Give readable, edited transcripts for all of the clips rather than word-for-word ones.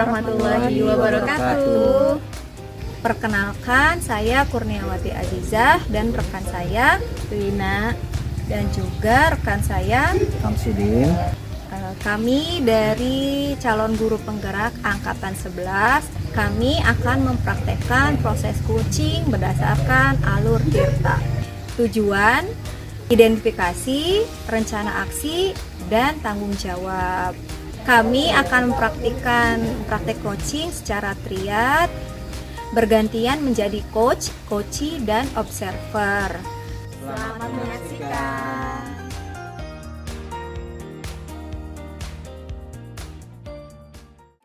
warahmatullahi wabarakatuh. Perkenalkan, saya Kurniawati Azizah dan rekan saya Rina dan juga rekan saya Samsudin. Kami dari calon guru penggerak angkatan 11. Kami akan mempraktekkan proses coaching berdasarkan alur Tirta. Tujuan, identifikasi, rencana aksi, dan tanggung jawab. Kami akan mempraktikkan praktek coaching secara triad, bergantian menjadi coach, coachee, dan observer. Selamat menyaksikan.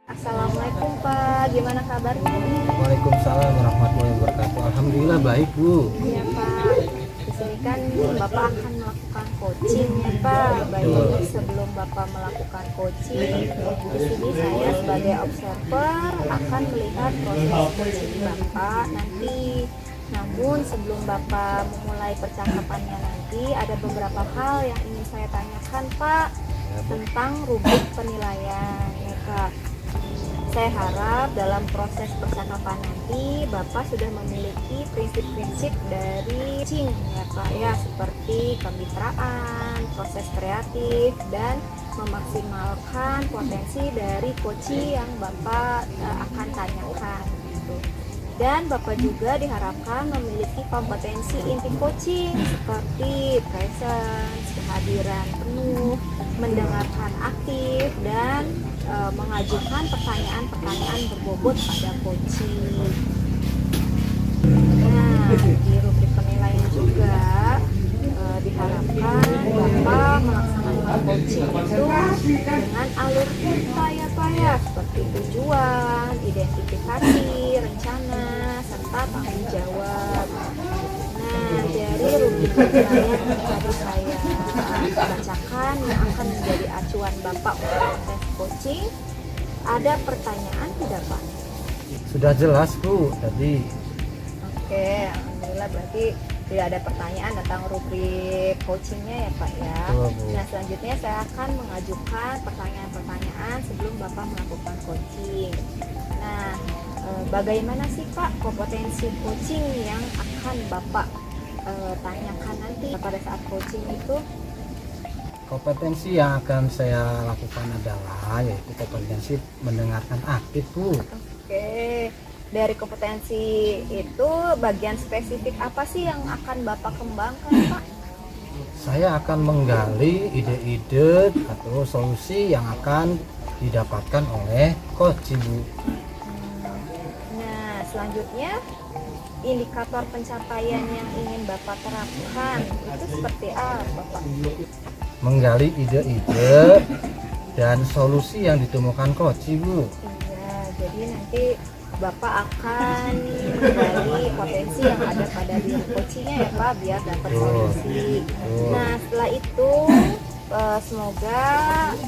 Assalamualaikum Pak, gimana kabarnya nih? Waalaikumsalam warahmatullahi wabarakatuh. Alhamdulillah baik Bu. Iya Pak, di sini kan Bapak akan melakukan coaching ya Pak. Baik, sebelum Bapak melakukan coaching, di sini saya sebagai observer akan melihat proses coaching Bapak nanti. Namun sebelum Bapak memulai percakapannya nanti, ada beberapa hal yang ingin saya tanyakan Pak tentang rubrik penilaian ya Kak. Saya harap dalam proses percakapan nanti Bapak sudah memiliki prinsip-prinsip dari coaching ya Pak ya, seperti kemitraan, proses kreatif, dan memaksimalkan potensi dari coaching yang Bapak akan tanyakan gitu. Dan Bapak juga diharapkan memiliki kompetensi inti coaching seperti presence, kehadiran penuh, mendengarkan aktif, dan mengajukan pertanyaan-pertanyaan berbobot pada coaching. Nah, di rubrik penilaian juga diharapkan Bapak melaksanakan coaching itu dengan alur Tirta ya Pak ya, seperti tujuan, identifikasi, rencana, serta tanggung jawab. Nah, dari rubrik penilaian yang tadi saya bacakan yang akan menjadi acuan Bapak untuk proses coaching, ada pertanyaan tidak Pak? Sudah jelas Bu tadi. Oke, alhamdulillah berarti tidak ada pertanyaan tentang rubrik coachingnya ya Pak ya. Betul, Bu. Nah selanjutnya saya akan mengajukan pertanyaan-pertanyaan sebelum Bapak melakukan coaching. Nah, bagaimana sih Pak kompetensi coaching yang akan Bapak tanyakan nanti pada saat coaching itu? Kompetensi yang akan saya lakukan adalah yaitu kompetensi mendengarkan aktif Bu. Oke, dari kompetensi itu bagian spesifik apa sih yang akan Bapak kembangkan Pak? Saya akan menggali ide-ide atau solusi yang akan didapatkan oleh coach Bu. Nah, selanjutnya indikator pencapaian yang ingin Bapak terapkan itu seperti apa Pak? Menggali ide-ide dan solusi yang ditemukan coach Bu. Iya, jadi nanti Bapak akan menggali potensi yang ada pada diri coachingnya ya Pak, biar dapat solusi. Nah, setelah itu semoga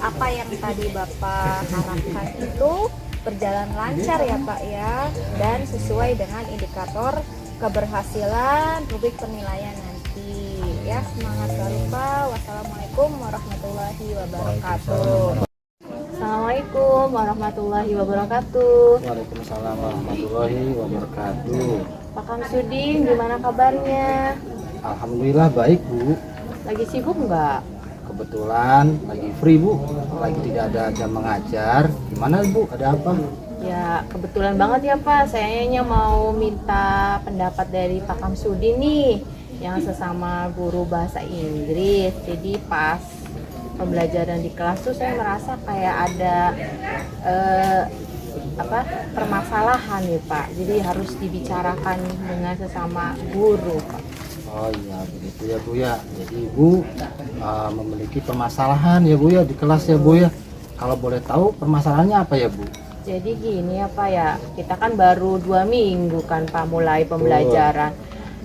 apa yang tadi Bapak harapkan itu berjalan lancar ya Pak ya, dan sesuai dengan indikator keberhasilan rubrik penilaian nanti ya. Semangat selalu Pak. Wassalamualaikum warahmatullahi wabarakatuh. Assalamualaikum warahmatullahi wabarakatuh. Waalaikumsalam warahmatullahi wabarakatuh. Pak Kamsudin, gimana kabarnya? Alhamdulillah baik Bu. Lagi sibuk nggak? Kebetulan lagi free Bu, lagi tidak ada jam mengajar. Gimana Bu, ada apa? Ya kebetulan banget ya Pak, sayanya mau minta pendapat dari Pak Kamsudin nih, yang sesama guru bahasa Inggris. Jadi pas pembelajaran di kelas tuh saya merasa kayak ada permasalahan nih Pak. Jadi harus dibicarakan dengan sesama guru Pak. Oh iya begitu ya Bu ya. Jadi Ibu memiliki permasalahan ya Bu ya di kelas ya Bu ya. Kalau boleh tahu permasalahannya apa ya Bu? Jadi gini ya Pak ya, kita kan baru 2 minggu kan Pak mulai pembelajaran.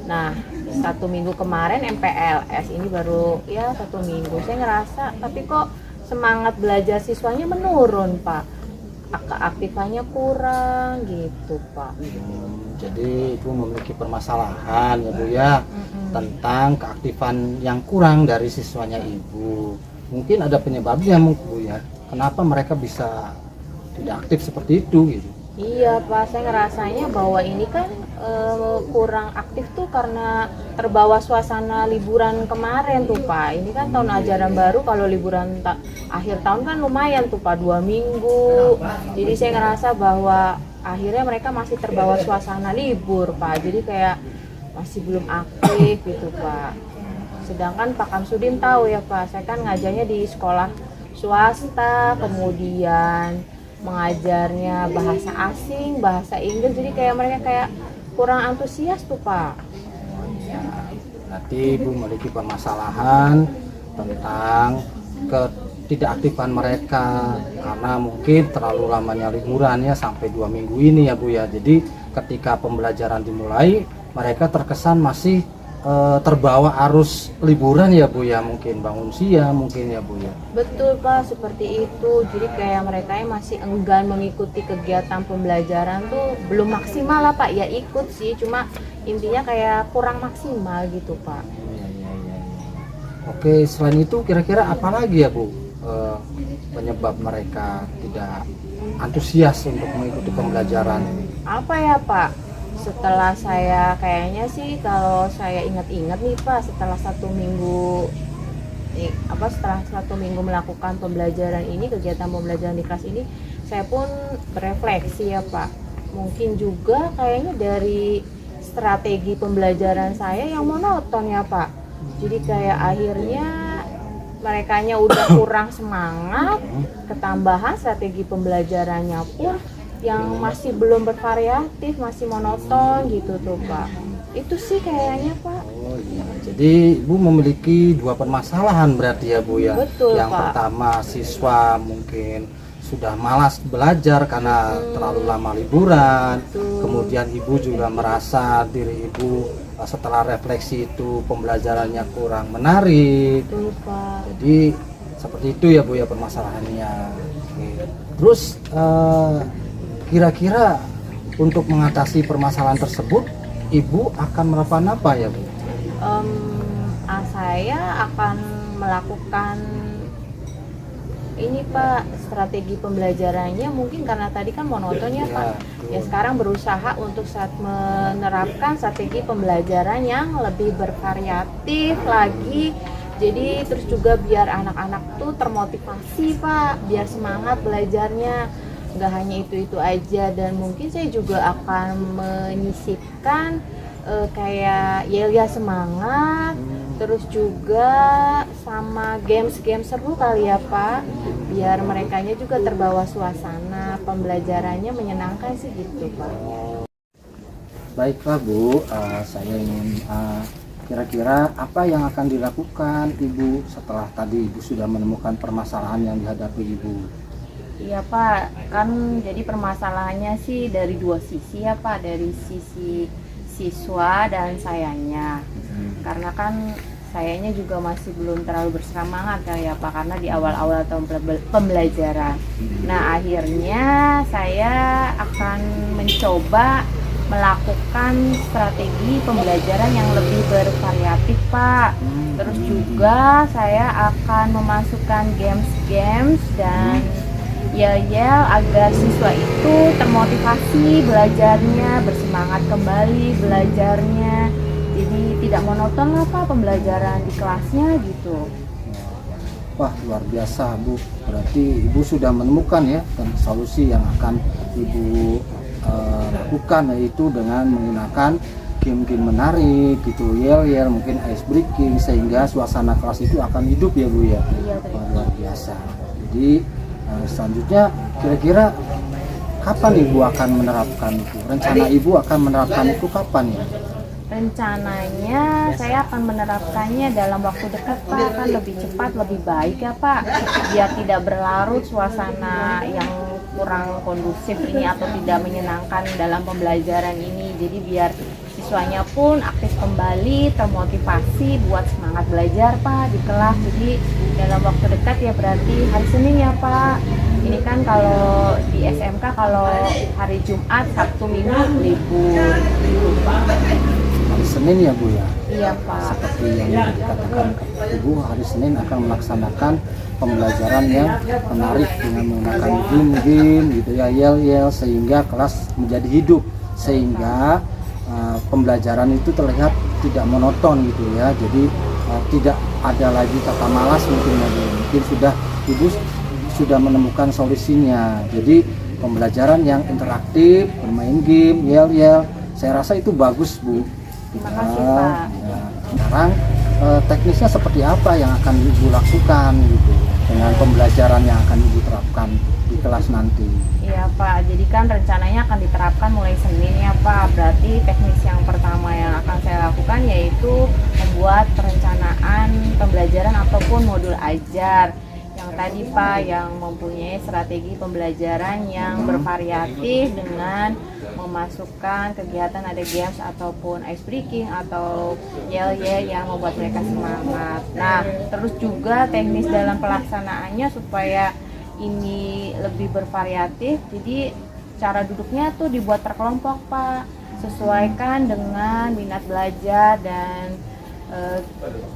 Nah 1 minggu kemarin MPLS, ini baru ya 1 minggu. Saya ngerasa tapi kok semangat belajar siswanya menurun Pak. Keaktifannya kurang gitu Pak. Jadi Ibu memiliki permasalahan ya Bu ya, tentang keaktifan yang kurang dari siswanya Ibu. Mungkin ada penyebabnya Bu ya. Kenapa mereka bisa tidak aktif seperti itu gitu. Iya Pak, saya ngerasanya bahwa ini kan kurang aktif tuh karena terbawa suasana liburan kemarin tuh Pak. Ini kan tahun ajaran baru, kalau liburan akhir tahun kan lumayan tuh Pak, 2 minggu. Jadi saya ngerasa bahwa akhirnya mereka masih terbawa suasana libur Pak. Jadi kayak masih belum aktif gitu Pak. Sedangkan Pak Kamsudin tahu ya Pak, saya kan ngajarnya di sekolah swasta, kemudian mengajarnya bahasa asing, bahasa Inggris, jadi kayak mereka kayak kurang antusias tuh Pak. Ya, berarti Ibu memiliki permasalahan tentang ketidakaktifan mereka karena mungkin terlalu lamanya liburannya sampai 2 minggu ini ya Bu ya. Jadi ketika pembelajaran dimulai mereka terkesan masih terbawa arus liburan ya Bu ya, mungkin bangun siang mungkin ya Bu ya. Betul Pak, seperti itu. Jadi kayak mereka yang masih enggan mengikuti kegiatan pembelajaran tuh belum maksimal lah Pak. Ya ikut sih, cuma intinya kayak kurang maksimal gitu Pak. Ya, ya, ya, ya. Oke, selain itu kira-kira apa lagi ya Bu penyebab mereka tidak antusias untuk mengikuti pembelajaran? Apa ya Pak? Setelah saya kayaknya sih, kalau saya ingat-ingat nih Pak, setelah 1 minggu setelah 1 minggu melakukan pembelajaran ini, kegiatan pembelajaran di kelas ini, saya pun berefleksi ya Pak. Mungkin juga kayaknya dari strategi pembelajaran saya yang monoton ya Pak. Jadi kayak akhirnya merekanya udah kurang semangat, ketambahan strategi pembelajarannya pun yang masih belum bervariatif, masih monoton gitu tuh Pak. Itu sih kayaknya Pak. Oh iya, jadi Ibu memiliki 2 permasalahan berarti ya Bu ya. Betul, yang Pak. pertama siswa mungkin sudah malas belajar karena terlalu lama liburan. Betul. Kemudian Ibu juga merasa diri Ibu setelah refleksi itu pembelajarannya kurang menarik. Betul Pak. Jadi seperti itu ya Bu ya permasalahannya. Oke. Terus kira-kira untuk mengatasi permasalahan tersebut, Ibu akan melakukan apa ya Bu? Saya akan melakukan ini Pak, strategi pembelajarannya mungkin karena tadi kan monoton ya Pak. Ya sekarang berusaha untuk menerapkan strategi pembelajaran yang lebih bervariatif lagi. Jadi terus juga biar anak-anak tuh termotivasi Pak, biar semangat belajarnya. Nggak hanya itu aja, dan mungkin saya juga akan menyisipkan kayak yel-yel semangat, terus juga sama games-games seru kali ya Pak, biar merekanya juga terbawa suasana pembelajarannya menyenangkan sih gitu Pak. Baiklah Bu, saya ingin kira-kira apa yang akan dilakukan Ibu setelah tadi Ibu sudah menemukan permasalahan yang dihadapi Ibu? Iya Pak, kan jadi permasalahannya sih dari 2 sisi ya Pak, dari sisi siswa dan sayanya. Karena kan sayanya juga masih belum terlalu bersemangat kali ya Pak, karena di awal-awal tahun pembelajaran. Nah akhirnya saya akan mencoba melakukan strategi pembelajaran yang lebih bervariatif Pak. Terus juga saya akan memasukkan games-games dan yel-yel agar siswa itu termotivasi belajarnya, bersemangat kembali belajarnya. Jadi tidak monoton lah Pak pembelajaran di kelasnya gitu. Wah luar biasa Bu, berarti Ibu sudah menemukan ya solusi yang akan Ibu lakukan, yaitu dengan menggunakan game-game menarik gitu, yel-yel, mungkin ice breaking, sehingga suasana kelas itu akan hidup ya Bu ya. Iya, luar biasa. Jadi selanjutnya kira-kira kapan Ibu akan menerapkan itu? Rencana Ibu akan menerapkan itu kapan ya? Rencananya saya akan menerapkannya dalam waktu dekat Pak, kan lebih cepat lebih baik ya Pak, biar tidak berlarut suasana yang kurang kondusif ini atau tidak menyenangkan dalam pembelajaran ini. Jadi biar siswanya pun aktif kembali, termotivasi buat semangat belajar Pak di kelas. Jadi dalam waktu dekat ya, berarti hari Senin ya Pak. Ini kan kalau di SMK kalau hari Jumat, Sabtu, Minggu libur gitu Pak. hari Senin ya Bu ya. Iya Pak. Seperti yang dikatakan Ibu, hari Senin akan melaksanakan pembelajaran yang menarik dengan menggunakan game-game gitu ya, yel-yel, sehingga kelas menjadi hidup, sehingga pembelajaran itu terlihat tidak monoton gitu ya. Jadi tidak ada lagi kata malas mungkin ya Bu. Mungkin Ibu sudah menemukan solusinya. Jadi pembelajaran yang interaktif, bermain game, yel-yel, saya rasa itu bagus Bu. Terima kasih Pak. Ya, sekarang teknisnya seperti apa yang akan Ibu lakukan gitu dengan pembelajaran yang akan Ibu terapkan di kelas nanti? Iya Pak, jadi kan rencananya akan diterapkan mulai Senin ya Pak. Berarti teknis yang pertama yang akan saya lakukan yaitu membuat perencanaan pembelajaran ataupun modul ajar yang tadi Pak, yang mempunyai strategi pembelajaran yang bervariatif dengan memasukkan kegiatan ada games ataupun ice breaking atau yel-yel yang membuat mereka semangat. Nah, terus juga teknis dalam pelaksanaannya supaya ini lebih bervariatif, jadi cara duduknya tuh dibuat terkelompok Pak, sesuaikan dengan minat belajar dan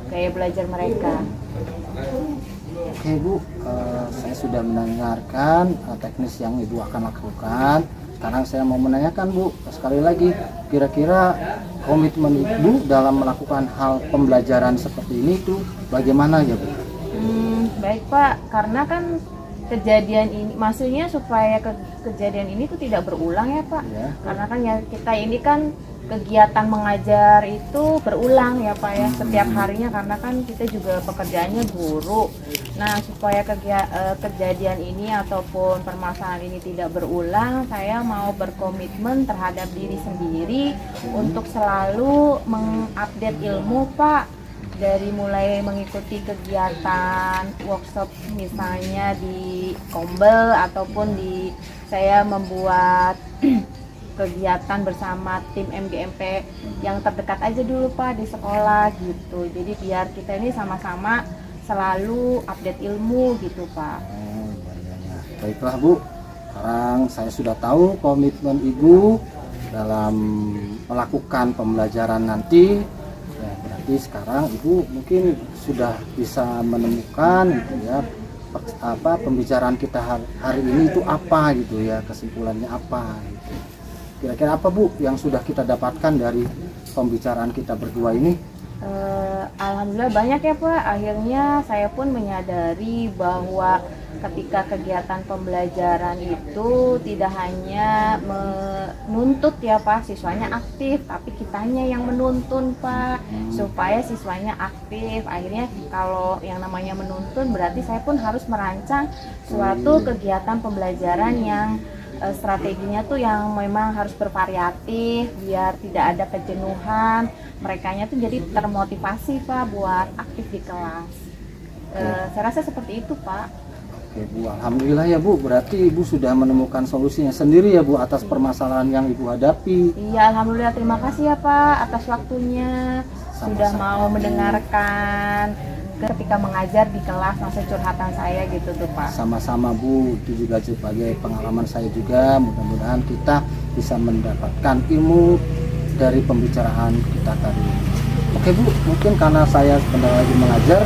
gaya belajar mereka. Oke Bu, saya sudah mendengarkan teknis yang Ibu akan lakukan. Sekarang saya mau menanyakan Bu, sekali lagi, kira-kira komitmen Ibu dalam melakukan hal pembelajaran seperti ini tuh bagaimana ya Bu? Baik Pak, karena kan kejadian ini, maksudnya supaya kejadian ini tuh tidak berulang ya Pak. Ya. Karena kan ya kita ini kan kegiatan mengajar itu berulang ya Pak ya, setiap harinya, karena kan kita juga pekerjaannya guru. Nah, supaya kejadian ini ataupun permasalahan ini tidak berulang, saya mau berkomitmen terhadap diri sendiri untuk selalu mengupdate ilmu Pak. Dari mulai mengikuti kegiatan workshop misalnya di Kombel ataupun saya membuat kegiatan bersama tim MGMP yang terdekat aja dulu Pak di sekolah gitu. Jadi biar kita ini sama-sama selalu update ilmu gitu Pak. Oh, ya. Baiklah Bu, sekarang saya sudah tahu komitmen Ibu dalam melakukan pembelajaran nanti. Ya, berarti sekarang Ibu mungkin sudah bisa menemukan gitu ya, pembicaraan kita hari ini itu apa gitu ya, kesimpulannya apa gitu. Kira-kira apa Bu yang sudah kita dapatkan dari pembicaraan kita berdua ini? Alhamdulillah banyak ya Pak. Akhirnya saya pun menyadari bahwa ketika kegiatan pembelajaran itu tidak hanya menuntut ya Pak, siswanya aktif, tapi kitanya yang menuntun Pak, supaya siswanya aktif. Akhirnya kalau yang namanya menuntun berarti saya pun harus merancang suatu kegiatan pembelajaran yang strateginya tuh yang memang harus bervariatif biar tidak ada kejenuhan, merekanya tuh jadi termotivasi Pak buat aktif di kelas. Saya rasa seperti itu Pak. Oke Bu, alhamdulillah ya Bu, berarti Ibu sudah menemukan solusinya sendiri ya Bu atas permasalahan yang Ibu hadapi. Iya, alhamdulillah, terima kasih ya Pak atas waktunya. Sudah mau mendengarkan ketika mengajar di kelas masa curhatan saya gitu tuh Pak. Sama-sama Bu, itu juga sebagai pengalaman saya juga. Mudah-mudahan kita bisa mendapatkan ilmu dari pembicaraan kita tadi. Oke Bu, mungkin karena saya sebentar lagi mengajar,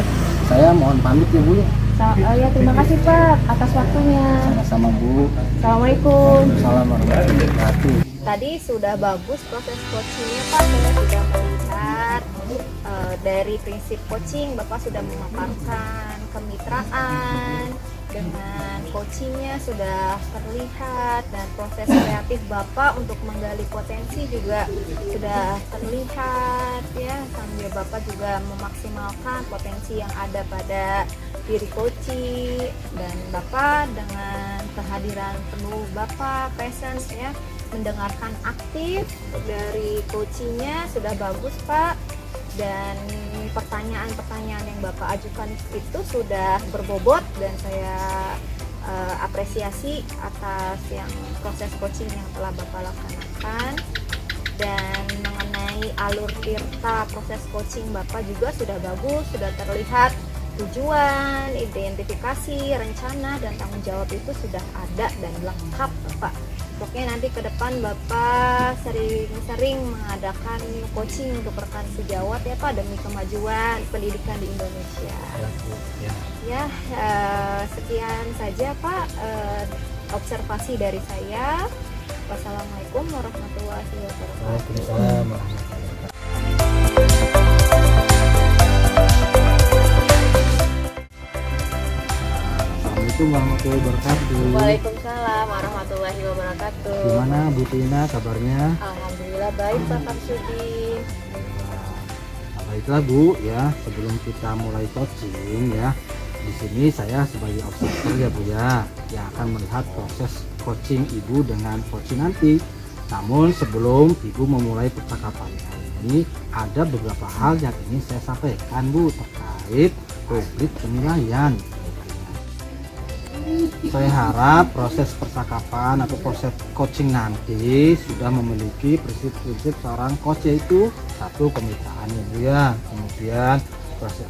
saya mohon pamit ya Bu. Ya, terima kasih Pak atas waktunya. Sama-sama Bu. Assalamualaikum. Assalamualaikum warahmatullahi wabarakatuh. Tadi sudah bagus proses coachingnya Pak, saya sudah melihat dari prinsip coaching Bapak sudah memaparkan kemitraan dengan coachingnya sudah terlihat, dan proses kreatif Bapak untuk menggali potensi juga sudah terlihat ya, sambil Bapak juga memaksimalkan potensi yang ada pada diri coaching, dan Bapak dengan kehadiran penuh Bapak presence ya, mendengarkan aktif dari coachingnya sudah bagus Pak, dan pertanyaan-pertanyaan yang Bapak ajukan itu sudah berbobot, dan saya apresiasi atas yang proses coaching yang telah Bapak laksanakan. Dan mengenai alur tirta proses coaching Bapak juga sudah bagus, sudah terlihat tujuan, identifikasi, rencana, dan tanggung jawab itu sudah ada dan lengkap Bapak. Pokoknya nanti ke depan Bapak sering-sering mengadakan coaching untuk rekan sejawat ya Pak, demi kemajuan pendidikan di Indonesia. Ya. Ya, sekian saja Pak observasi dari saya. Wassalamualaikum warahmatullahi wabarakatuh. Waalaikumsalam warahmatullahi wabarakatuh. Assalamualaikum warahmatullahi wabarakatuh. Waalaikumsalam warahmatullahi wabarakatuh. Gimana Bu Tina kabarnya? Alhamdulillah baik Pak Kamsudi. Nah, baiklah Bu ya, sebelum kita mulai coaching ya, di sini saya sebagai observer ya Bu ya, yang akan melihat proses coaching Ibu dengan coaching nanti. Namun sebelum Ibu memulai percakapannya ini, ada beberapa hal yang ingin saya sampaikan Bu terkait publik penilaian. Saya harap proses percakapan atau proses coaching nanti sudah memiliki prinsip-prinsip seorang coach, yaitu satu, kemitraan ya Bu ya, kemudian proses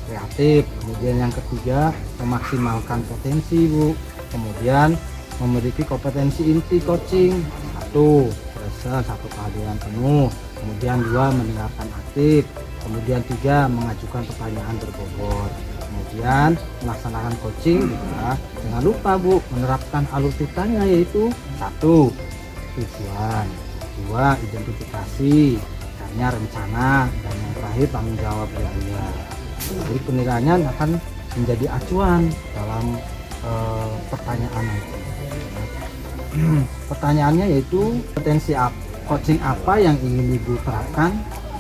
kreatif, kemudian yang ketiga memaksimalkan potensi Bu, kemudian memiliki kompetensi inti coaching, satu present, satu kehadiran penuh, kemudian dua mendengarkan aktif, kemudian tiga mengajukan pertanyaan berbobot, kemudian melaksanakan coaching juga jangan lupa Bu menerapkan alur ceritanya, yaitu satu tujuan, dua identifikasi, hanya rencana, dan yang terakhir tanggung jawab ya. Jadi penilaian akan menjadi acuan dalam pertanyaan nanti. Pertanyaannya yaitu potensi coaching apa yang ingin Ibu terapkan?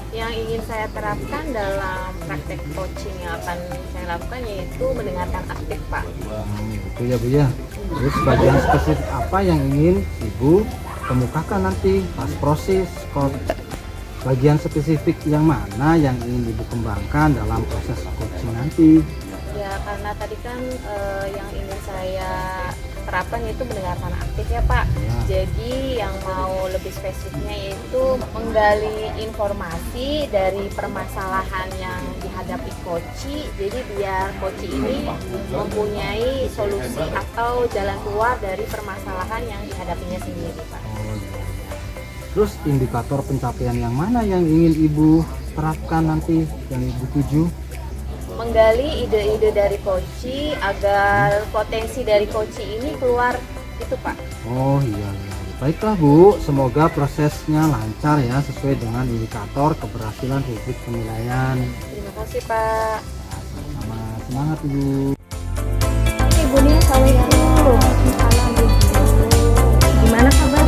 Yang ingin saya terapkan dalam praktek coaching yang akan saya lakukan yaitu mendengarkan aktif Pak. Itu ya Bu ya. Terus bagian spesifik apa yang ingin Ibu kemukakan nanti pas proses bagian spesifik yang mana yang ingin Ibu kembangkan dalam proses coaching nanti? Ya karena tadi kan yang ingin saya terapkan yaitu mendengarkan aktif ya Pak. Ya. Jadi yang mau lebih spesifiknya yaitu menggali informasi dari permasalahan yang dihadapi coach. Jadi biar coach ini mempunyai solusi atau jalan keluar dari permasalahan yang dihadapinya sendiri Pak. Oh, iya. Terus indikator pencapaian yang mana yang ingin Ibu terapkan nanti, yang Ibu tuju? Menggali ide-ide dari coach agar potensi dari coach ini keluar itu Pak. Oh iya, iya. Baiklah Bu, semoga prosesnya lancar ya, sesuai dengan indikator keberhasilan publik penilaian. Terima kasih Pak. Sama semangat Ibu. Ibu nih assalamualaikum. Gimana kabar?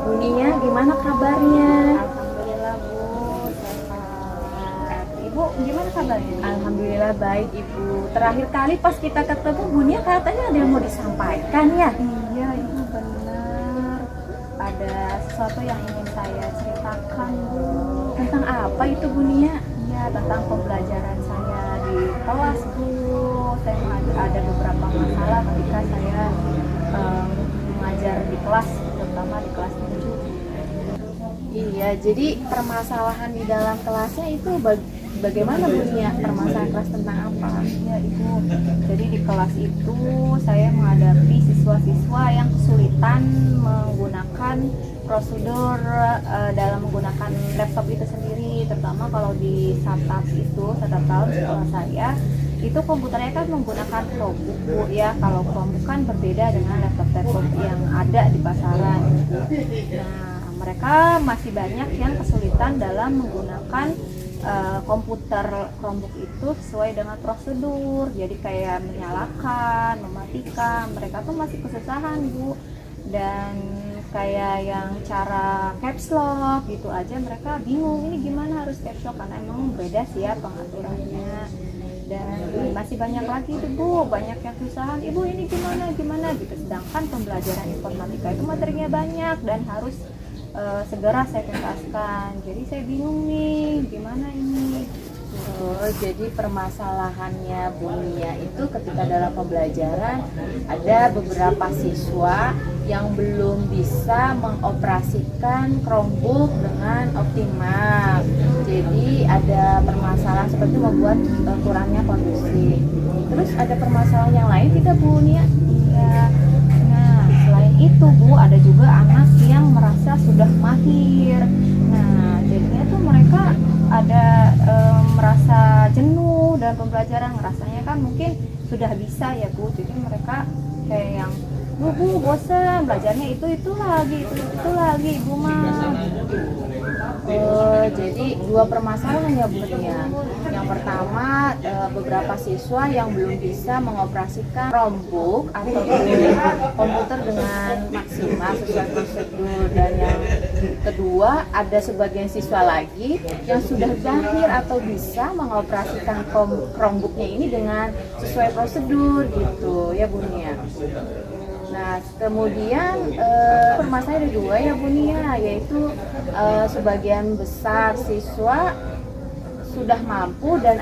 Buninya gimana kabarnya? Alhamdulillah Bu, sehat. Ibu gimana kabarnya? Alhamdulillah baik Ibu. Terakhir kali pas kita ketemu Bunia katanya ada yang mau disampaikan ya? Iya Ibu benar. Ada sesuatu yang ingin saya ceritakan Bu. Tentang apa itu Bunia? Iya, tentang pembelajaran saya di kelas Bu. Saya ada beberapa masalah ketika saya mengajar di kelas, terutama di kelas 7. Iya, jadi permasalahan di dalam kelasnya itu bagaimana Bunia? Permasalahan kelas tentang apa? Ya Ibu, jadi di kelas itu saya menghadapi siswa-siswa yang kesulitan menggunakan prosedur dalam menggunakan laptop itu sendiri, terutama kalau di startup tahun sekolah saya itu komputernya kan menggunakan Chromebook Bu ya. Kalau Chromebook kan berbeda dengan laptop yang ada di pasaran. Nah, mereka masih banyak yang kesulitan dalam menggunakan komputer Chromebook itu sesuai dengan prosedur. Jadi kayak menyalakan, mematikan, mereka tuh masih kesusahan Bu. Dan kayak yang cara caps lock gitu aja mereka bingung ini gimana harus caps lock, karena emang beda sih ya pengaturannya. Dan masih banyak lagi tuh Bu, banyak yang kesusahan, Ibu ini gimana gitu. Sedangkan pembelajaran informatika itu materinya banyak dan harus segera saya tuntaskan. Jadi saya bingung nih gimana ini. Oh, Jadi permasalahannya Bu Nia itu ketika dalam pembelajaran ada beberapa siswa yang belum bisa mengoperasikan Chromebook dengan optimal. Jadi ada permasalahan seperti membuat kurangnya kondusif. Terus ada permasalahan yang lain tidak Bu Nia? Iya. Nah, selain itu Bu, ada juga anak yang merasa sudah mahir. Nah, jadinya tuh mereka ada merasa jenuh dan pembelajaran, rasanya kan mungkin sudah bisa ya Bu, jadi mereka kayak yang bu bosan belajarnya itu lagi ibu mah. Jadi dua permasalahan ya Bu ya. Yang pertama beberapa siswa yang belum bisa mengoperasikan Chromebook atau komputer dengan maksimal sesuai prosedur, dan yang kedua ada sebagian siswa lagi yang sudah mahir atau bisa mengoperasikan Chromebooknya ini dengan sesuai prosedur gitu ya Bu Nia. Nah, kemudian permasalahan ada dua ya Bu Nia, yaitu sebagian besar siswa sudah mampu dan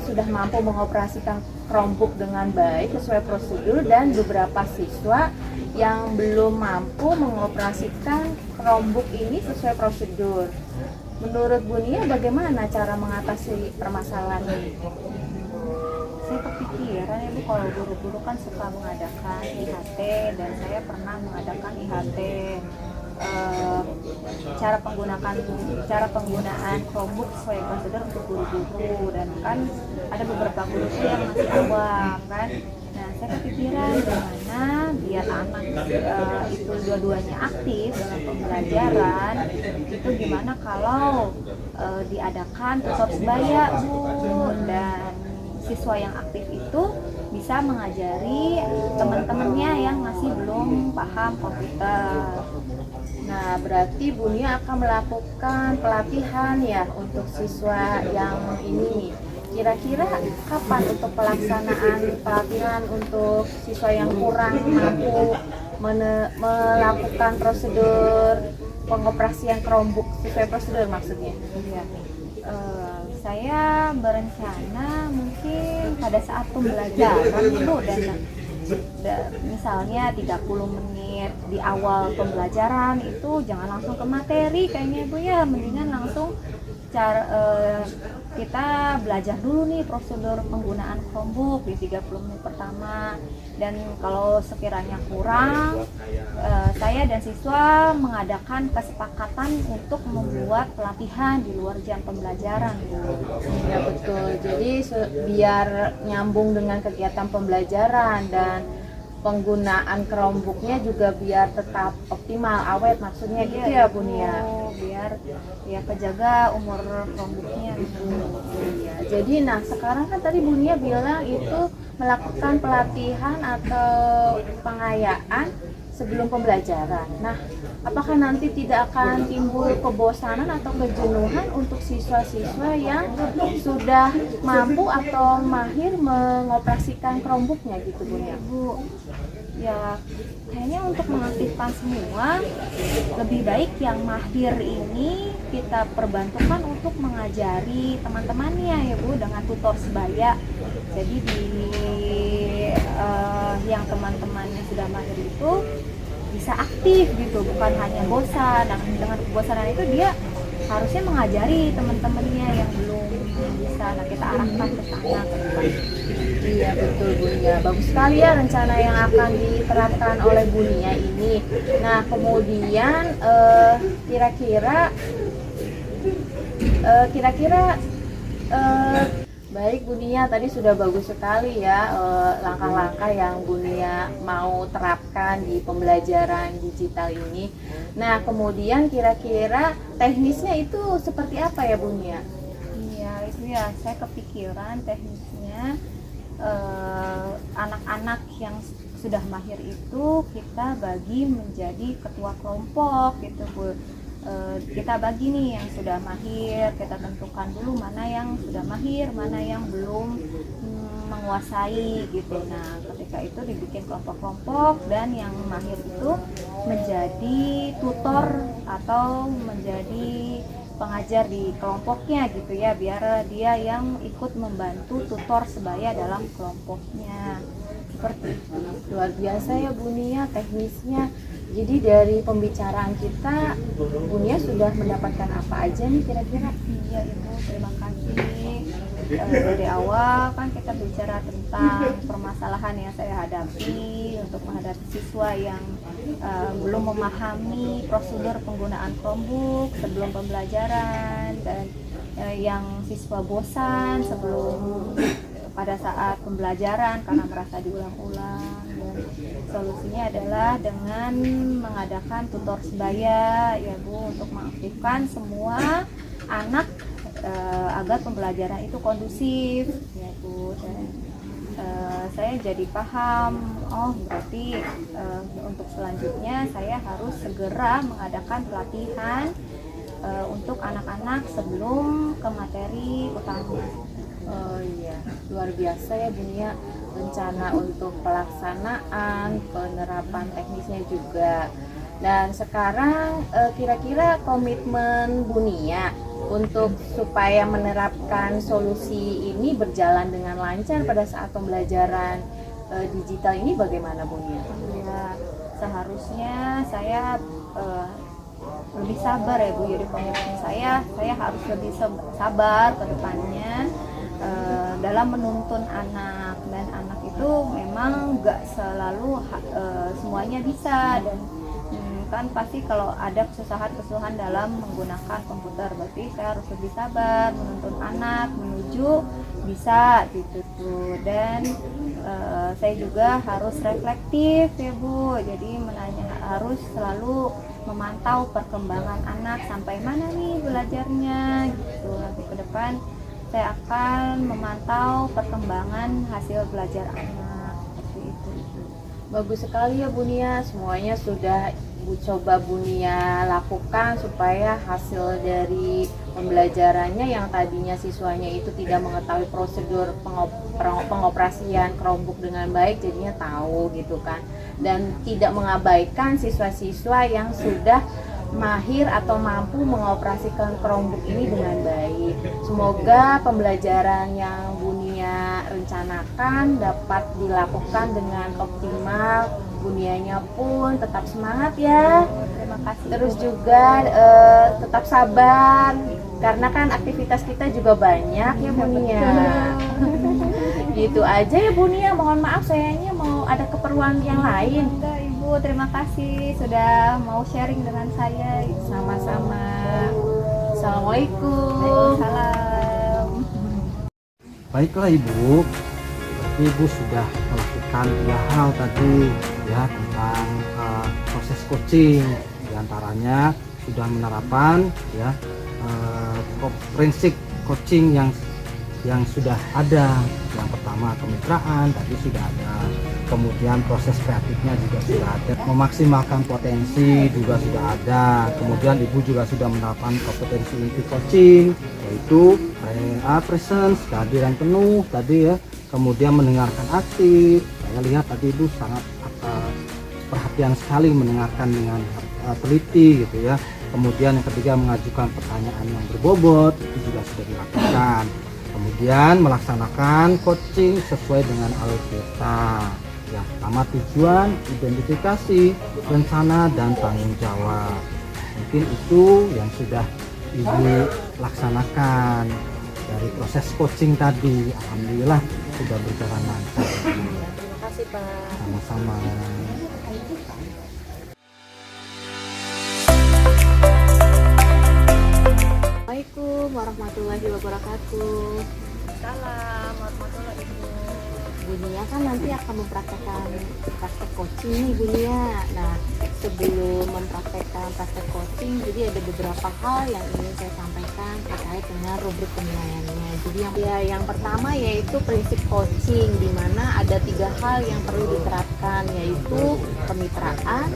sudah mampu mengoperasikan Chromebook dengan baik sesuai prosedur, dan beberapa siswa yang belum mampu mengoperasikan Chromebook ini sesuai prosedur. Menurut Bu Nia bagaimana cara mengatasi permasalahan ini? Saya kepikiran ya Bu, kalau guru-guru kan suka mengadakan IHT, dan saya pernah mengadakan IHT cara penggunaan Chromebook sesuai prosedur untuk guru-guru, dan kan ada beberapa guru yang masih awam kan. Nah, saya kepikiran gimana biar anak itu dua-duanya aktif dalam pembelajaran. Itu gimana kalau diadakan tutor sebaya Bu, dan siswa yang aktif itu bisa mengajari teman-temannya yang masih belum paham komputer. Nah, berarti Bu Nia akan melakukan pelatihan ya untuk siswa yang ini. Kira-kira kapan untuk pelaksanaan pelatihan untuk siswa yang kurang mampu melakukan prosedur pengoperasian Chromebook sesuai prosedur maksudnya? Ya. Saya berencana mungkin pada saat pembelajaran Bu, dan misalnya 30 menit di awal pembelajaran itu jangan langsung ke materi kayaknya Bu ya, mendingan langsung kita belajar dulu nih prosedur penggunaan Chromebook di 30 menit pertama, dan kalau sekiranya kurang saya dan siswa mengadakan kesepakatan untuk membuat pelatihan di luar jam pembelajaran. Ya betul, jadi biar nyambung dengan kegiatan pembelajaran, dan penggunaan Chromebooknya juga biar tetap optimal, awet maksudnya gitu ya Bu Nia. Biar ya kejaga umur Chromebooknya gitu. Iya. Jadi nah sekarang kan tadi Bu Nia bilang itu melakukan pelatihan atau pengayaan sebelum pembelajaran. Nah, apakah nanti tidak akan timbul kebosanan atau kejenuhan untuk siswa-siswa yang sudah mampu atau mahir mengoperasikan Chromebooknya gitu Bu ya? Bu, ya kayaknya untuk mengaktifkan semua lebih baik yang mahir ini kita perbantukan untuk mengajari teman-temannya ya Bu, dengan tutor sebaya. Jadi yang teman-temannya sudah mahir itu bisa aktif gitu, bukan hanya bosan. Nah, dengan kebosanan itu dia harusnya mengajari teman-temannya yang belum bisa. Nah, kita arahkan ke sana ke depan. Iya betul Bu Nia, bagus sekali ya rencana yang akan diterapkan oleh Bu Nia ini. Nah kemudian kira-kira baik Bu Nia, tadi sudah bagus sekali ya langkah-langkah yang Bu Nia mau terapkan di pembelajaran digital ini. Nah kemudian kira-kira teknisnya itu seperti apa ya Bu Nia? Iya itu ya, saya kepikiran teknisnya anak-anak yang sudah mahir itu kita bagi menjadi ketua kelompok gitu Bu. Kita bagi nih yang sudah mahir, kita tentukan dulu mana yang sudah mahir, mana yang belum menguasai gitu. Nah ketika itu dibikin kelompok-kelompok, dan yang mahir itu menjadi tutor atau menjadi pengajar di kelompoknya gitu ya, biar dia yang ikut membantu tutor sebaya dalam kelompoknya. Seperti itu. Luar biasa ya Bu Nia teknisnya. Jadi dari pembicaraan kita, Bu Nia sudah mendapatkan apa aja nih kira-kira? Iya Ibu, terima kasih. Dari awal kan kita bicara tentang permasalahan yang saya hadapi untuk menghadapi siswa yang belum memahami prosedur penggunaan Chromebook sebelum pembelajaran, dan yang siswa bosan sebelum pada saat pembelajaran karena merasa diulang-ulang. Dan solusinya adalah dengan mengadakan tutor sebaya ya Bu, untuk mengaktifkan semua anak agar pembelajaran itu kondusif ya Bu. Dan saya jadi paham, oh berarti untuk selanjutnya saya harus segera mengadakan pelatihan untuk anak-anak sebelum ke materi utama. Oh iya, luar biasa ya Bu Nia, rencana untuk pelaksanaan, penerapan teknisnya juga. Dan sekarang kira-kira komitmen Bu Nia untuk supaya menerapkan solusi ini berjalan dengan lancar pada saat pembelajaran digital ini bagaimana Bu Nia? Ya, seharusnya saya lebih sabar ya Bu, jadi komitmen saya harus lebih sabar ke depannya dalam menuntun anak. Dan anak itu memang gak selalu semuanya bisa, dan kan pasti kalau ada kesusahan dalam menggunakan komputer, berarti saya harus lebih sabar menuntun anak menuju bisa gitu tuh. Dan saya juga harus reflektif ya Bu, jadi harus selalu memantau perkembangan anak sampai mana nih belajarnya gitu. Nanti ke depan saya akan memantau perkembangan hasil belajar anak seperti itu. Bagus sekali ya Bu Nia, semuanya sudah coba Bu Nia lakukan supaya hasil dari pembelajarannya yang tadinya siswanya itu tidak mengetahui prosedur pengoperasian Chromebook dengan baik, jadinya tahu gitu kan, dan tidak mengabaikan siswa-siswa yang sudah mahir atau mampu mengoperasikan Chromebook ini dengan baik. Semoga pembelajaran yang Bu Nia rencanakan dapat dilakukan dengan optimal. Bu Nianya pun tetap semangat ya. Terima kasih. Terus juga tetap sabar karena kan aktivitas kita juga banyak ya Bu Nia. Gitu aja ya Bu Nia. Mohon maaf sayangnya mau ada keperluan yang lain. Enggak Ibu, terima kasih sudah mau sharing dengan saya. Sama-sama. Assalamualaikum. Salam. Baiklah Ibu, berarti Ibu sudah melakukan 2 hal tadi ya tentang proses coaching. Di antaranya sudah menerapkan ya prinsip coaching yang sudah ada. Yang pertama kemitraan tadi sudah ada, kemudian proses kreatifnya juga sudah ada, memaksimalkan potensi juga sudah ada, kemudian Ibu juga sudah menerapkan kompetensi inti coaching, yaitu presence, kehadiran penuh tadi ya, kemudian mendengarkan aktif. Saya lihat tadi Ibu sangat perhatian sekali mendengarkan dengan teliti gitu ya. Kemudian yang ketiga mengajukan pertanyaan yang berbobot, itu juga sudah dilakukan. Kemudian melaksanakan coaching sesuai dengan alur kita. Yang pertama tujuan, identifikasi, rencana, dan tanggung jawab. Mungkin itu yang sudah Ibu laksanakan dari proses coaching tadi. Alhamdulillah sudah berjalan lancar. Terima kasih Pak. Sama-sama. Assalamualaikum warahmatullahi wabarakatuh. Salam warahmatullahi wabarakatuh. Bu Nia kan nanti akan mempraktekkan praktek coaching nih Bu Nia. Nah, sebelum mempraktekkan praktek coaching, jadi ada beberapa hal yang ingin saya sampaikan terkait dengan rubrik penilaiannya. Jadi yang pertama yaitu prinsip coaching, di mana ada 3 hal yang perlu diterapkan, yaitu kemitraan,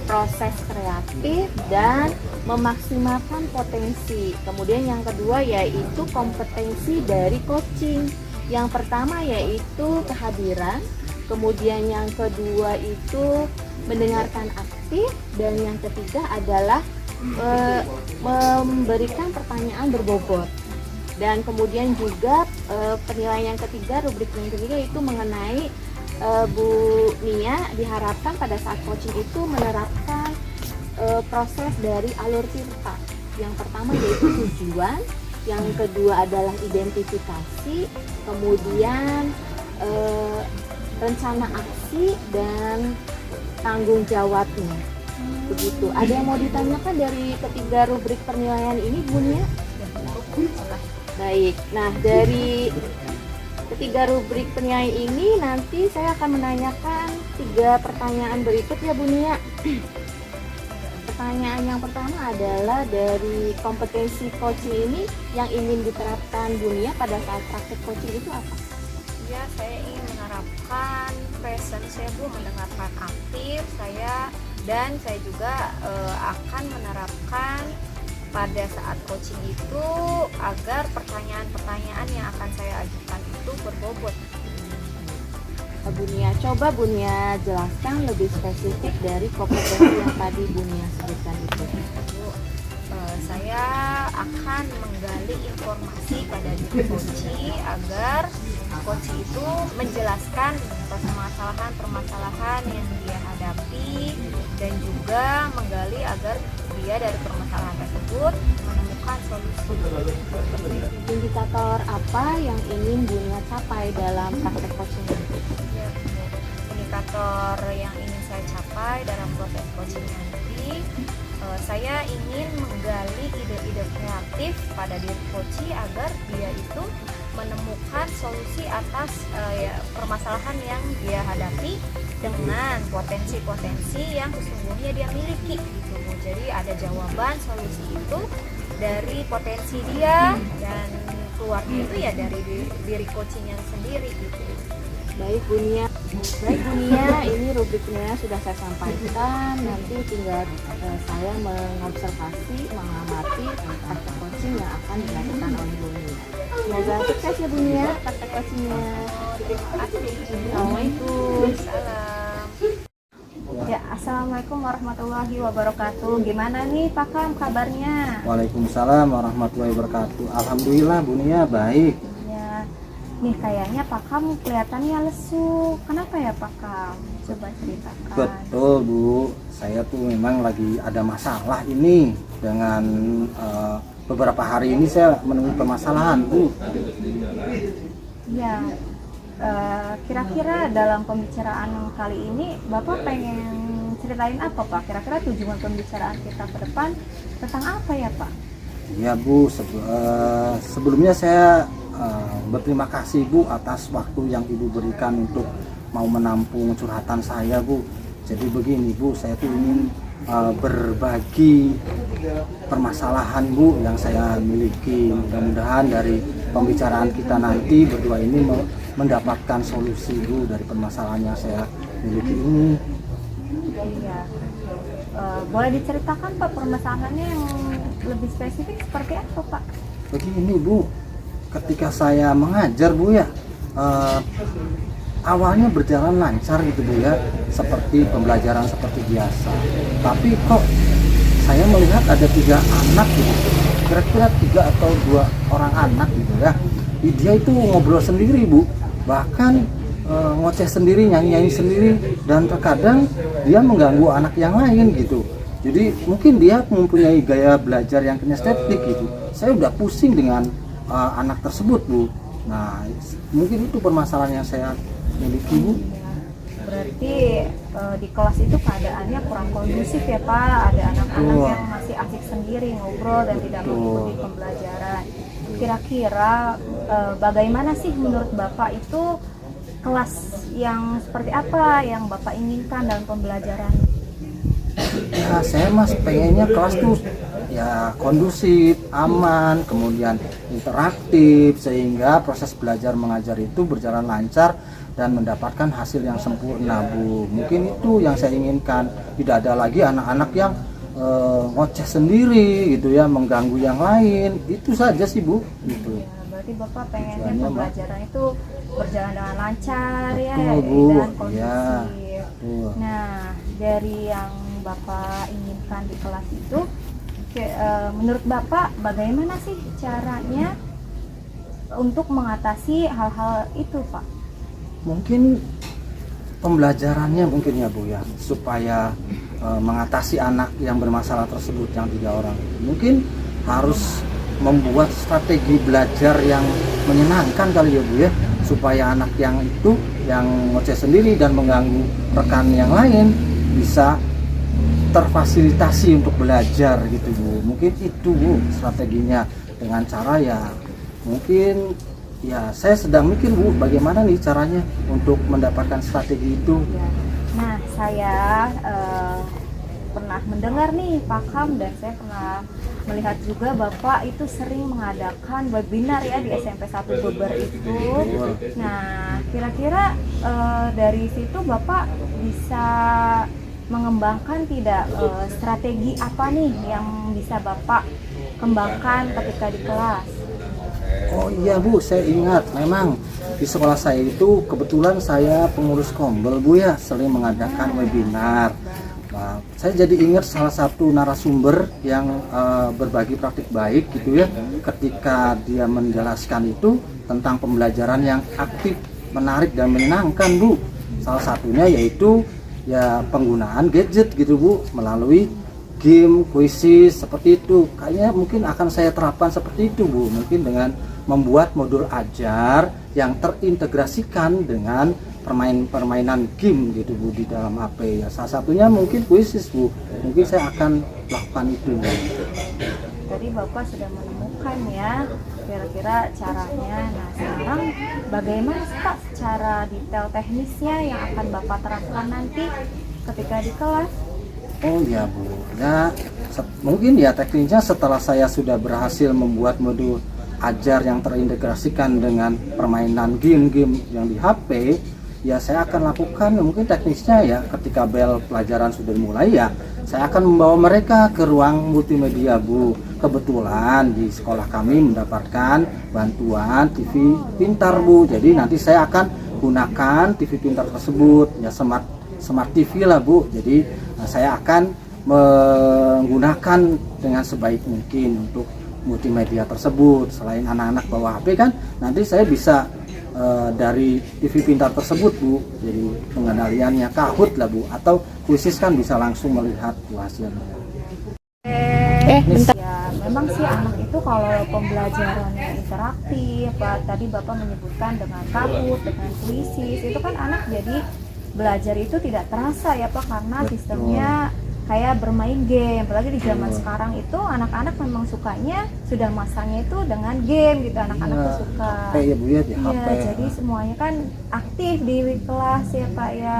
proses kreatif, dan memaksimalkan potensi. Kemudian yang kedua yaitu kompetensi dari coaching. Yang pertama yaitu kehadiran, kemudian yang kedua itu mendengarkan aktif, dan yang ketiga adalah memberikan pertanyaan berbobot. Dan kemudian juga penilaian yang ketiga, rubrik yang ketiga itu mengenai Bu Nia diharapkan pada saat coaching itu menerapkan proses dari alur tirta. Yang pertama yaitu tujuan, yang kedua adalah identifikasi, kemudian rencana aksi dan tanggung jawabnya. Begitu. Ada yang mau ditanyakan dari ketiga rubrik penilaian ini, Bu Nia? Baik. Nah, dari ketiga rubrik penilaian ini nanti saya akan menanyakan 3 pertanyaan berikut ya Bu Nia. Pertanyaan yang pertama adalah dari kompetensi coaching ini yang ingin diterapkan Bu Nia pada saat praktek coaching itu apa? Ya, saya ingin menerapkan presence ya Bu, mendengarkan aktif dan saya juga akan menerapkan pada saat coaching itu agar pertanyaan-pertanyaan yang akan saya ajukan itu berbobot. Bu Nia, coba Bu Nia jelaskan lebih spesifik dari kompetensi yang tadi Bu Nia sebutkan itu. Bu, saya akan menggali informasi pada diri coach agar coach itu menjelaskan permasalahan-permasalahan yang dia hadapi dan juga menggali agar dia dari permasalahan tersebut menemukan solusi. Indikator apa yang ingin Bu Nia capai dalam praktek coaching itu? Ya, indikator yang ingin saya capai dalam proses coaching nanti, saya ingin menggali ide-ide kreatif pada diri coach agar dia itu menemukan solusi atas permasalahan yang dia hadapi dengan potensi-potensi yang sesungguhnya dia miliki gitu Bu. Jadi ada jawaban solusi itu dari potensi dia dan keluarnya itu ya dari diri coaching yang sendiri gitu. Baik Bu Nia, ini rubrik Nia sudah saya sampaikan. Nanti tinggal saya mengobservasi, mengamati praktek coaching yang akan dilakukan oleh Bu Nia. Semoga sukses ya Bu Nia praktek coachingnya. Assalamualaikum. Ya, assalamualaikum warahmatullahi wabarakatuh. Gimana nih Pak Kam kabarnya? Waalaikumsalam warahmatullahi wabarakatuh. Alhamdulillah Bu Nia baik. Ya, nih kayaknya Pak Kam kelihatannya lesu. Kenapa ya Pak Kam? Coba ceritakan. Betul Bu, saya tuh memang lagi ada masalah ini dengan beberapa hari ini saya menemui permasalahan Bu. Ya, kira-kira dalam pembicaraan kali ini Bapak pengen ceritain apa Pak? Kira-kira tujuan pembicaraan kita ke depan tentang apa ya Pak? Ya Bu, sebelumnya saya berterima kasih Bu atas waktu yang Ibu berikan untuk mau menampung curhatan saya Bu. Jadi begini Bu, saya tuh ingin berbagi permasalahan Bu yang saya miliki. Mudah-mudahan dari pembicaraan kita nanti berdua ini mendapatkan solusi Bu dari permasalahan yang saya miliki ini. Iya. Boleh diceritakan Pak permasalahannya yang lebih spesifik seperti apa Pak? Begini Bu, ketika saya mengajar Bu ya, awalnya berjalan lancar gitu Bu ya, seperti pembelajaran seperti biasa. Tapi kok saya melihat ada 3 anak gitu, kira-kira 3 atau 2 orang anak gitu ya. Dia itu ngobrol sendiri Bu, bahkan ngoceh sendiri, nyanyi-nyanyi sendiri, dan terkadang dia mengganggu anak yang lain gitu. Jadi mungkin dia mempunyai gaya belajar yang kinestetik gitu. Saya udah pusing dengan anak tersebut Bu. Nah, mungkin itu permasalahan yang saya miliki Bu. Berarti di kelas itu keadaannya kurang kondusif ya Pak. Ada anak-anak yang masih asik sendiri ngobrol dan tidak mengikuti pembelajaran. Kira-kira bagaimana sih menurut Bapak itu kelas yang seperti apa yang Bapak inginkan dalam pembelajaran? Ya, saya mas pengennya kelas tuh ya kondusif, aman, kemudian interaktif, sehingga proses belajar mengajar itu berjalan lancar dan mendapatkan hasil yang sempurna Bu. Mungkin itu yang saya inginkan, tidak ada lagi anak-anak yang ngoceh sendiri gitu ya, mengganggu yang lain. Itu saja sih Bu gitu. Ya, berarti Bapak pengennya pembelajaran itu berjalan dengan lancar. Betul, ya Bu. dan kondusif. Ya, betul. Nah, dari yang Bapak inginkan di kelas itu, menurut Bapak bagaimana sih caranya untuk mengatasi hal-hal itu, Pak? Mungkin pembelajarannya mungkin ya Bu ya, supaya mengatasi anak yang bermasalah tersebut yang 3 orang, mungkin harus membuat strategi belajar yang menyenangkan kali ya Bu ya, supaya anak yang itu yang ngoceh sendiri dan mengganggu rekan yang lain bisa terfasilitasi untuk belajar gitu Bu. Mungkin itu Bu strateginya, dengan cara ya mungkin ya saya sedang mikir Bu bagaimana nih caranya untuk mendapatkan strategi itu. Ya. Nah, saya pernah mendengar nih Pakam, dan saya pernah melihat juga Bapak itu sering mengadakan webinar ya di SMP 1 Beber itu. Nah, kira-kira dari situ Bapak bisa mengembangkan tidak strategi apa nih yang bisa Bapak kembangkan ketika di kelas? Oh iya Bu, saya ingat memang di sekolah saya itu kebetulan saya pengurus Kombel Bu ya, sering mengadakan webinar. Nah, saya jadi ingat salah satu narasumber yang berbagi praktik baik gitu ya, ketika dia menjelaskan itu tentang pembelajaran yang aktif, menarik dan menyenangkan Bu. Salah satunya yaitu ya penggunaan gadget gitu Bu, melalui game, kuisis seperti itu. Kayaknya mungkin akan saya terapkan seperti itu Bu, mungkin dengan membuat modul ajar yang terintegrasikan dengan permainan game gitu Bu di dalam HP ya. Salah satunya mungkin kuisis Bu, mungkin saya akan lakukan itu Bu. Tadi Bapak sudah menemukan ya kira-kira caranya. Nah, sekarang bagaimana sih Pak secara detail teknisnya yang akan Bapak terapkan nanti ketika di kelas? Oh ya Bu, ya mungkin ya teknisnya setelah saya sudah berhasil membuat modul ajar yang terintegrasikan dengan permainan game-game yang di HP, ya saya akan lakukan mungkin teknisnya ya ketika bel pelajaran sudah dimulai ya saya akan membawa mereka ke ruang multimedia Bu. Kebetulan di sekolah kami mendapatkan bantuan TV pintar Bu, jadi nanti saya akan gunakan TV pintar tersebut ya, smart TV lah Bu. Jadi saya akan menggunakan dengan sebaik mungkin untuk multimedia tersebut. Selain anak-anak bawa HP kan, nanti saya bisa dari TV pintar tersebut Bu, jadi pengendaliannya Kahoot lah Bu, atau kuisis kan bisa langsung melihat hasilnya. Ya, memang sih anak itu kalau pembelajarannya interaktif, tadi Bapak menyebutkan dengan Kahoot, dengan kuisis, itu kan anak jadi belajar itu tidak terasa ya Pak, karena sistemnya kayak bermain game. Apalagi di zaman sekarang itu anak-anak memang sukanya sudah masanya itu dengan game gitu, anak-anak tuh suka. Kayak Bu ya di HP. Iya, jadi semuanya kan aktif di kelas ya Pak ya.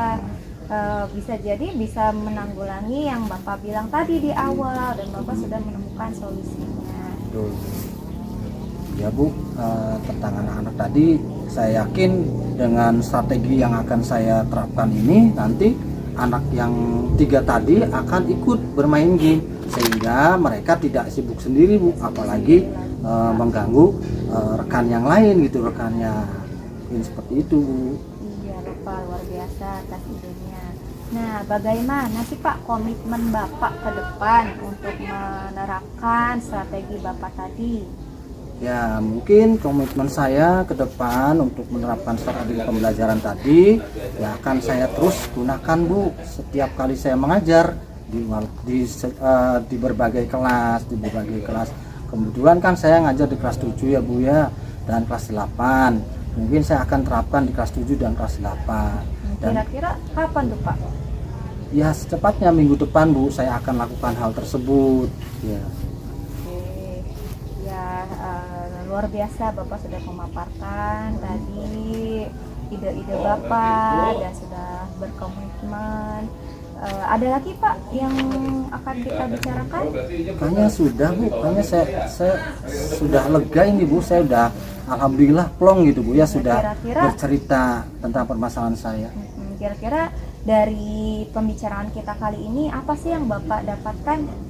Bisa jadi bisa menanggulangi yang Bapak bilang tadi di awal, dan Bapak sudah menemukan solusinya. Betul. Ya Bu, tentang anak-anak tadi saya yakin dengan strategi yang akan saya terapkan ini nanti anak yang 3 tadi akan ikut bermain game sehingga mereka tidak sibuk sendiri Bu, apalagi mengganggu rekan yang lain gitu, rekannya ini seperti itu Bu. Iya Bapak, luar biasa atas idenya. Nah, bagaimana sih Pak komitmen Bapak ke depan untuk menerapkan strategi Bapak tadi? Ya, mungkin komitmen saya ke depan untuk menerapkan strategi pembelajaran tadi ya akan saya terus gunakan Bu setiap kali saya mengajar di berbagai kelas, Kebetulan kan saya ngajar di kelas 7 ya Bu ya, dan kelas 8. Mungkin saya akan terapkan di kelas 7 dan kelas 8. Dan kira-kira kapan tuh Pak? Ya secepatnya minggu depan Bu saya akan lakukan hal tersebut ya. Luar biasa Bapak sudah memaparkan tadi ide-ide Bapak dan sudah berkomitmen. Ada lagi Pak yang akan kita bicarakan? Kayaknya sudah Bu, kayaknya saya sudah lega ini Bu, saya sudah alhamdulillah plong gitu Bu ya, sudah bercerita tentang permasalahan saya. Kira-kira dari pembicaraan kita kali ini apa sih yang Bapak dapatkan?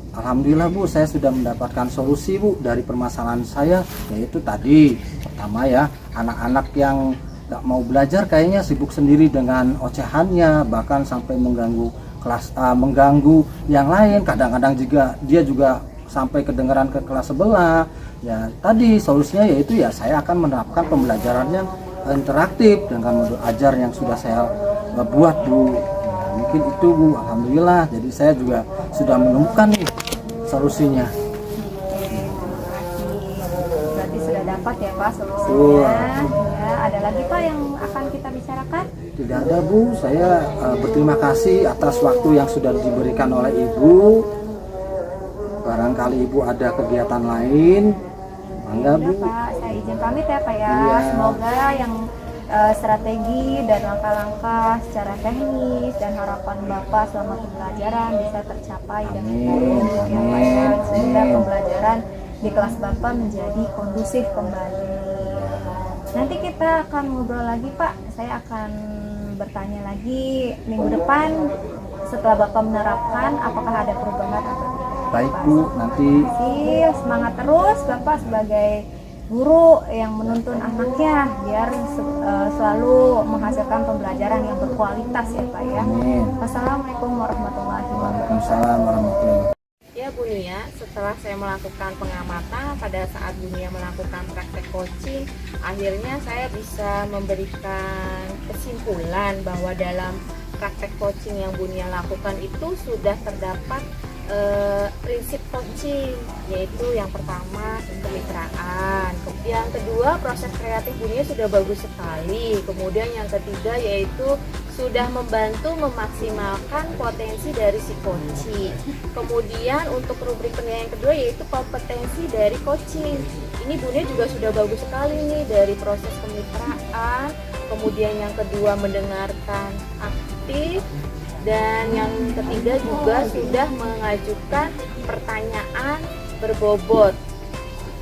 Alhamdulillah Bu, saya sudah mendapatkan solusi Bu dari permasalahan saya, yaitu tadi pertama ya, anak-anak yang gak mau belajar kayaknya sibuk sendiri dengan ocehannya, bahkan sampai mengganggu kelas, mengganggu yang lain. Kadang-kadang juga dia juga sampai kedengaran ke kelas sebelah. Ya tadi solusinya yaitu ya saya akan menerapkan pembelajaran yang interaktif dengan modul ajar yang sudah saya buat Bu. Ya, mungkin itu Bu, alhamdulillah. Jadi saya juga sudah menemukan nih solusinya. Berarti sudah dapat ya Pak solusinya. Betul. Ya, ada lagi Pak yang akan kita bicarakan? Tidak ada Bu, saya berterima kasih atas waktu yang sudah diberikan oleh Ibu. Barangkali Ibu ada kegiatan lain, mangga Iya Bu. Pak, saya izin pamit ya Pak ya. Iya. Semoga yang strategi dan langkah-langkah secara teknis dan harapan Bapak selama pembelajaran bisa tercapai dengan Amin, baik ya Pak ya. amin, Sehingga amin. pembelajaran di kelas Bapak menjadi kondusif kembali. Nanti kita akan ngobrol lagi Pak. Saya akan bertanya lagi minggu depan setelah Bapak menerapkan apakah ada perubahan atau tidak. Baik Bu, nanti Sih, semangat terus Bapak sebagai guru yang menuntun anaknya biar selalu menghasilkan pembelajaran yang berkualitas ya Pak ya. amin. Wassalamualaikum warahmatullahi wabarakatuh. Waalaikumsalam warahmatullahi wabarakatuh. Ya Bu Nia, setelah saya melakukan pengamatan pada saat Bu Nia melakukan praktek coaching, akhirnya saya bisa memberikan kesimpulan bahwa dalam praktek coaching yang Bu Nia lakukan itu sudah terdapat prinsip coaching, yaitu yang pertama kemitraan, yang kedua proses kreatif Bu Nia sudah bagus sekali, kemudian yang ketiga yaitu sudah membantu memaksimalkan potensi dari si coaching. Kemudian untuk rubrik penilaian yang kedua yaitu kompetensi dari coaching. Ini Bu Nia juga sudah bagus sekali nih dari proses kemitraan, kemudian yang kedua mendengarkan aktif, dan yang ketiga juga sudah mengajukan pertanyaan berbobot.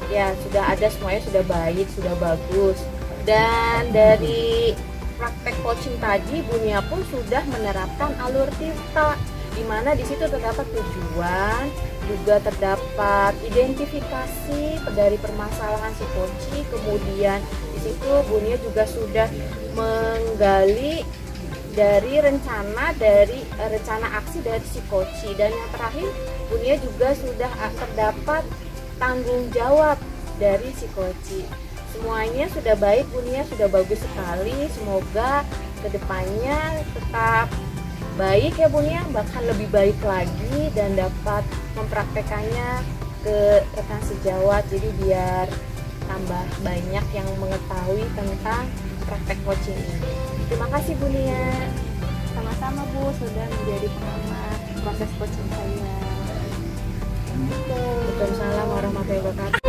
Ya, sudah ada semuanya, sudah baik, sudah bagus. Dan dari praktek coaching tadi, Bu Nia pun sudah menerapkan alur Tirta, di mana di situ terdapat tujuan, juga terdapat identifikasi dari permasalahan si coaching. Kemudian di situ Bu Nia juga sudah menggali dari rencana aksi dari si coaching, dan yang terakhir Bu Nia juga sudah terdapat tanggung jawab dari si coaching. Semuanya sudah baik Bu Nia, sudah bagus sekali. Semoga kedepannya tetap baik ya Bu Nia, bahkan lebih baik lagi, dan dapat mempraktekannya ke rekan sejawat, jadi biar tambah banyak yang mengetahui tentang praktek coaching ini. Terima kasih Bu Nia. Sama-sama Bu, sudah menjadi pengamat proses coaching saya. Waalaikumsalam warahmatullahi wabarakatuh.